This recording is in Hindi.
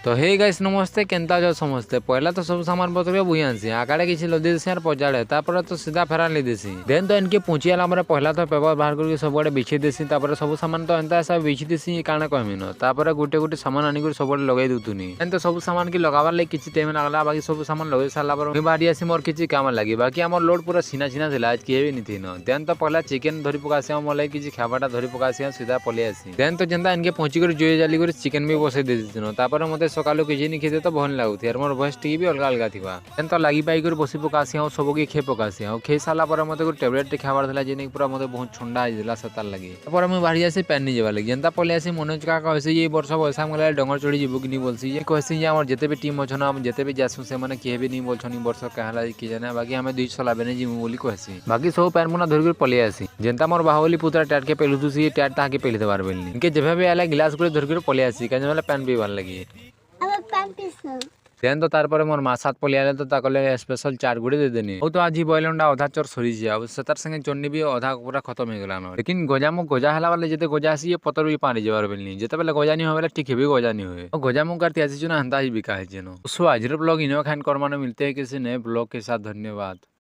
तो हे गाइस नमस्ते केनता जो समझते पहला तो सब सामान पत्र बुई आनसी आकाड़े किसी लदी देसी यार पचाड़े तापर तो सीधा फेरा ले देसी देन तो इनके पूछी आला हमरे पहला तो पेपर बाहर करके सब बड़े बिछे देसी तापर सब सामान तो एंता सब बिछी देसी काना कहमी न तापर गुटे गुटे सामान आनी कर सब बड़े लगाई दुतुनी एन तो सब सामान की लगावार ले किछि टाइम लागला बाकी सब सामान लगे साला पर मैं बाड़ी आसी मोर किछि काम लागी बाकी हमर लोड पूरा सीना सीना थिला आज किए भी नहीं थी न देन तो पहला चिकन धरी पकासी हम मोले किछि खाबाटा धरी पकासी सीधा पले आसी देन तो जेंता इनके पहुंची कर जोई जाली कर चिकन भी बसे दे दिनो तापर मते सकालो किछि नि खेते तो भन लागुथि यार मोर भॉइस टी भी अलग अलग थिबा एन तो लागी पाई कर बसी पकासी हम सब के खे पकासी हम खे साला पर मते को टैबलेट टे खाबार देला जेने पूरा मते बहुत ठंडा आ दिला सताल लगी तापर मैं बाहर आसी पेन नि जेबा लगी जेंता पले आसी मनोज का कहसे ये वर्ष पैसा मला डंगर चढ़ी जीवो कि नि बोलसी ये कहसे जे हमर जते भी टीम अछन हम जते भी जासु से माने के भी नि बोलछन इ वर्ष कहला कि जाने बाकी हमें 2 साल बेने जी बोली कहसी बाकी सब पेन मुना धर कर पले आसी जेंता मोर बाहुली पुत्रा टाट के पेलु तुसी टाट ता के पेले देबार बेलनी इनके जेबे भी आला गिलास कर धर कर पले आसी काजे वाला पेन भी वाल लगी देन तो तार पर मोर मा सात पले आले तो ताकले स्पेशल 4 गुड़ी दे देनी ओ तो आज ही बॉयलंडा आधा चोर सरी जे अब सतार संगे चन्नी भी आधा पूरा खत्म हो गेला न लेकिन गजामु गजा हला वाले जते गजा आसी ये पतर भी पानी जेबार बेलनी जते बेले गजा नि होवेला ठीक भी गजा नि होए ओ गजामु करती आसी जुना हंदा ही बिका है जेनो सो आज रे ब्लॉग इनो खान करमाने मिलते हैं किसी नए ब्लॉग के साथ धन्यवाद।